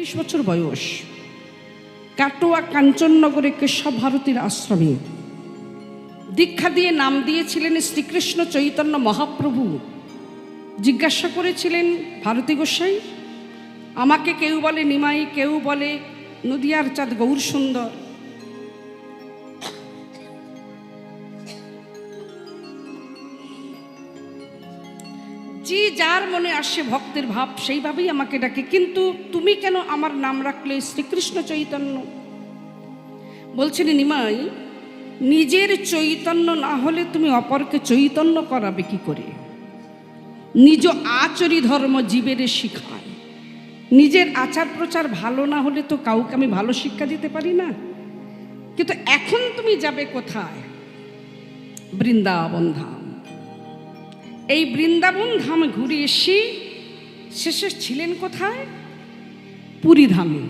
20 বছর বয়স, কাটোয়া কাঞ্চননগরে কেশব ভারতীর আশ্রমে দীক্ষা দিয়ে নাম দিয়েছিলেন শ্রীকৃষ্ণ চৈতন্য মহাপ্রভু। জিজ্ঞাসা করেছিলেন ভারতী গোসাই, আমাকে কেউ বলে নিমাই, কেউ বলে নদিয়ার চাঁদ গৌর সুন্দর, যে যার মনে আসে ভক্তের ভাব সেইভাবেই আমাকে ডাকে, কিন্তু তুমি কেন আমার নাম রাখলে শ্রীকৃষ্ণ চৈতন্য? বলছেন নিমাই, নিজের চৈতন্য না হলে তুমি অপরকে চৈতন্য করাবে কি করে? নিজ আচরি ধর্ম জীবের শিখায়। নিজের আচার প্রচার ভালো না হলে তো কাউকে আমি ভালো শিক্ষা দিতে পারি না। কিন্তু এখন তুমি যাবে কোথায়? বৃন্দাবন ধাম। এই বৃন্দাবন ধাম ঘুরে এসে শেষে ছিলেন কোথায়? পুরী ধামে।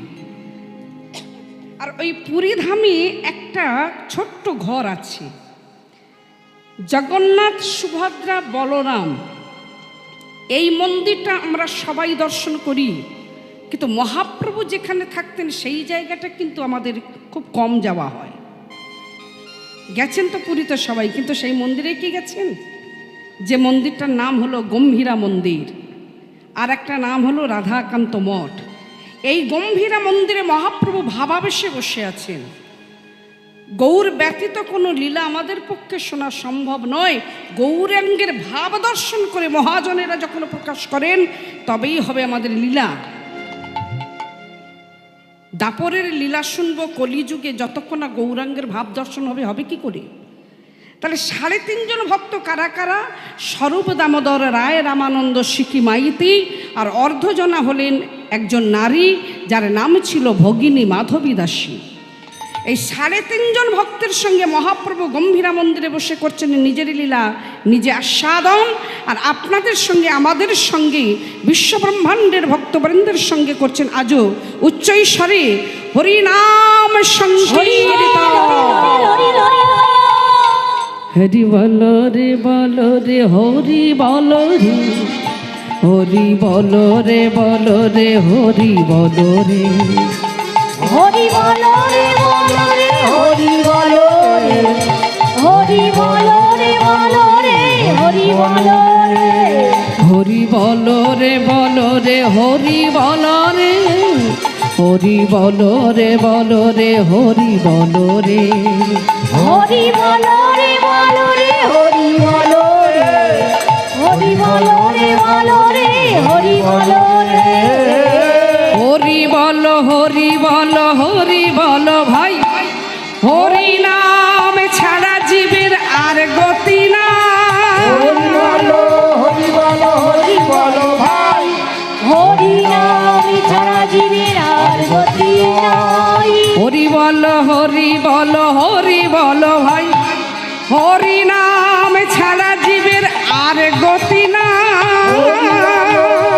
আর ওই পুরী ধামে একটা ছোট্ট ঘর আছে। জগন্নাথ, সুভদ্রা, বলরাম, এই মন্দিরটা আমরা সবাই দর্শন করি, কিন্তু মহাপ্রভু যেখানে থাকতেন সেই জায়গাটা কিন্তু আমাদের খুব কম যাওয়া হয়। গেছেন তো পুরীতে সবাই, কিন্তু সেই মন্দিরে কি গেছেন? যে মন্দিরটার নাম হলো গম্ভীরা মন্দির, আর একটা নাম হলো রাধাকান্ত মঠ। এই গম্ভীরা মন্দিরে মহাপ্রভু ভাবাবেশে বসে আছেন। গৌর ব্যতীত কোনো লীলা আমাদের পক্ষে শোনা সম্ভব নয়। গৌরাঙ্গের ভাব দর্শন করে মহাজনেরা যখন প্রকাশ করেন তবেই হবে আমাদের লীলা। দাপরের লীলা শুনবো কলিযুগে, যতক্ষণ না গৌরাঙ্গের ভাব দর্শন হবে, হবে কি করে? তাহলে 3.5 জন ভক্ত কারা কারা? স্বরূপ দামোদর রায়, রামানন্দ সিকি মাইতি, আর অর্ধজনা হলেন একজন নারী যার নাম ছিল ভগিনী মাধবী দাসী। এই 3.5 জন ভক্তের সঙ্গে মহাপ্রভু গম্ভীরা মন্দিরে বসে করছেন নিজের লীলা, নিজে আস্বাদন। আর আপনাদের সঙ্গে, আমাদের সঙ্গে, বিশ্বব্রহ্মাণ্ডের ভক্তবৃন্দের সঙ্গে করছেন আজও উচ্চৈস্বরে হরিনাম সংকীর্তন। হরি বল রে বল রে, হরি বল রে, হরি বল রে বল রে, হরি বল রে, হরি বল রে বল রে, হরি বল রে, হরি বল রে বল রে, হরি বল রে, হরি বল রে বল রে, হরি বল রে, হরি বল রে বল রে, হরি বল রে, হরি বল রে বল রে, হরি বল রে, হরি বল রে বল রে, হরি বল রে, হরি বল, হরি বল, হরি বল ভাই, হরি নাম ছাড়া জীবের আর গতি না। হরি বল, হরি বল, হরি বল ভাই, হরি নাম ছাড়া জীবের আর গতি নাই। হরি বল, হরি বল, হরি বল ভাই, হরি নাম ছাড়া জীবের আর গতি না।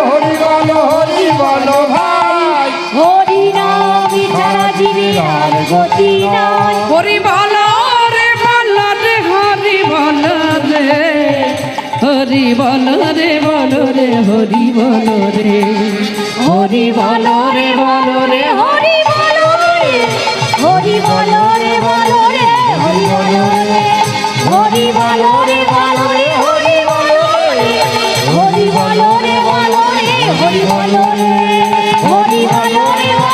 হরি বল, হরি বল ভাই, হরি নাম ছাড়া জীবের আর গতি নাই। হরি বল রে বল রে, হরি বল রে, হরি বল রে বল রে, হরি বল রে, হরি বল রে বল রে, হরি বল রে, হরি বল রে বল রে, হরি বল রে, হরি বল রে বল রে, হরি বল রে, হরি বল রে বল রে, হরি বল রে, হরি বল রে বল রে,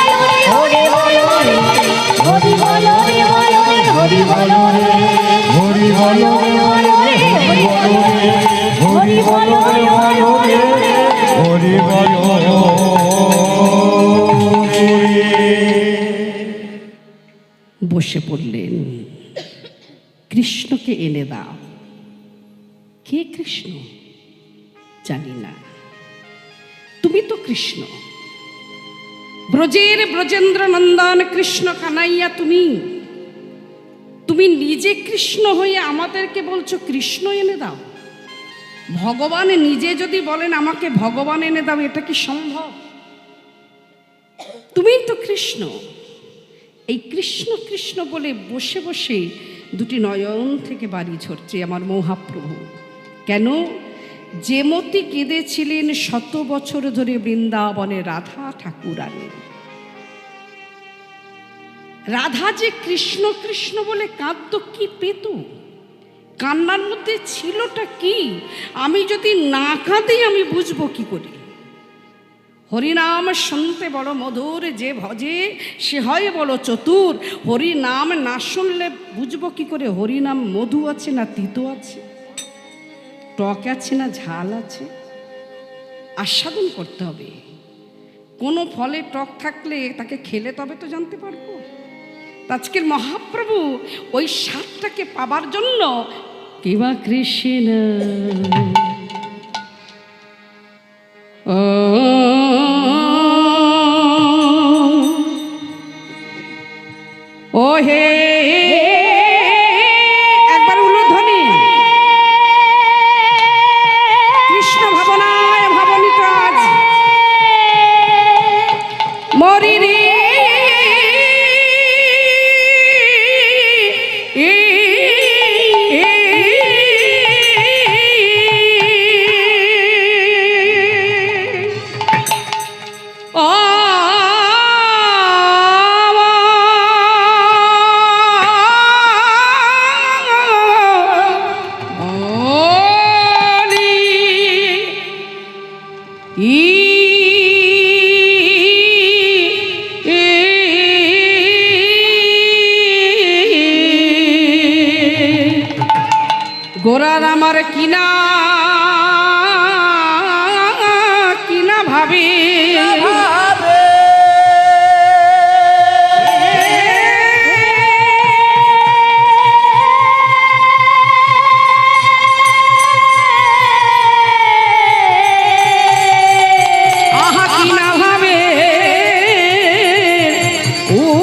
হরি বল রে, হরি বল রে বল রে, হরি বল রে, হরি বল রে বল রে, হরি বল রে, হরি বল রে বল রে, হরি বল রে। বসে পড়লেন। কৃষ্ণকে এনে দাও। কে কৃষ্ণ? জানি না। তুমি তো কৃষ্ণ, ব্রজের ব্রজেন্দ্র নন্দন কৃষ্ণ কানাইয়া। তুমি তুমি নিজে কৃষ্ণ হয়ে আমাদেরকে বলছো কৃষ্ণ এনে দাও। ভগবান নিজে যদি বলেন আমাকে ভগবান এনে দাও, এটা কি সম্ভব? তুমি তো কৃষ্ণ। এই কৃষ্ণ কৃষ্ণ বলে বসে বসে দুটি নয়ন থেকে বাড়ি ঝরছে আমার মহাপ্রভু। কেন? যেমতি কেঁদেছিলেন 100 বছর ধরে বৃন্দাবনে রাধা ঠাকুরানী, রাধা যে কৃষ্ণ কৃষ্ণ বলে কাঁদতো, কি পেত? কান্নার মধ্যে ছিলটা কি? আমি যদি না কাঁদি আমি বুঝবো কি করে? হরিনাম শুনতে বড় মধুর, যে ভজে সে হয় বড় চতুর। হরিনাম না শুনলে বুঝবো কি করে হরিনাম মধু আছে না তিতো আছে, টক আছে না ঝাল আছে? আস্বাদন করতে হবে। কোনো ফলে টক থাকলে তাকে খেলে তবে তো জানতে পারবো। আজকের মহাপ্রভু ওই স্বাদটাকে পাবার জন্য কিবা কৃষ্ণ ও হে, একবার উলুধ্বনি। কৃষ্ণ ভাবনায় ভাবনিত আজ মরি রে গোরার আমার কিনা কিনা ভাবে, আহা কিনা ভাবে ও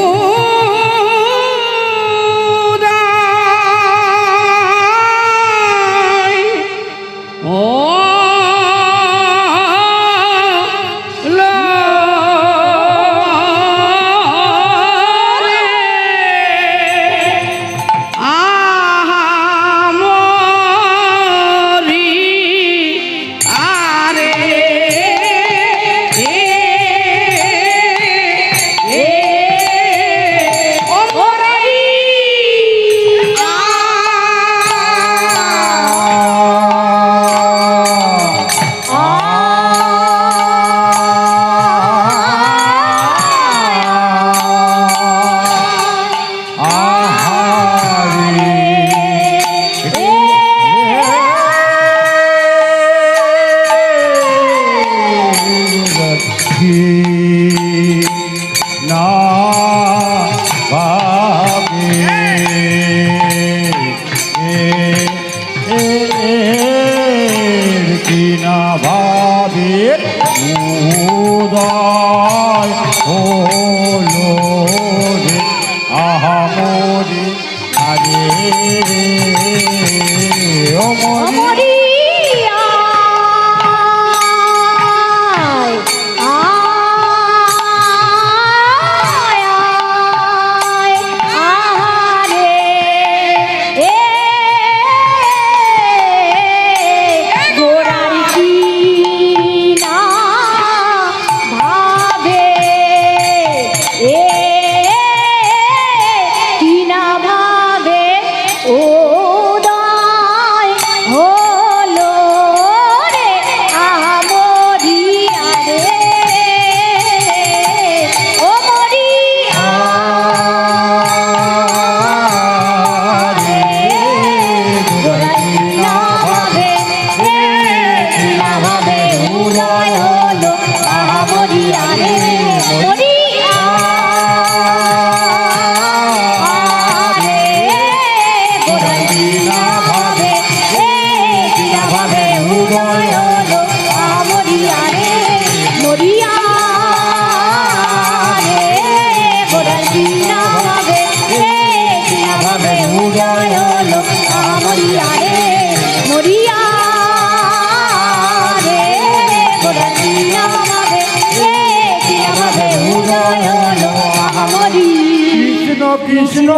কৃষ্ণ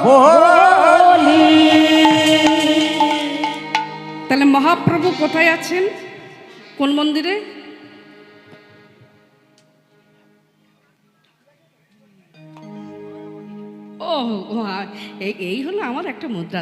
বলি। তাহলে মহাপ্রভু কোথায় আছেন? কোন মন্দিরে? ও এই হলো আমার একটা মুদ্রা।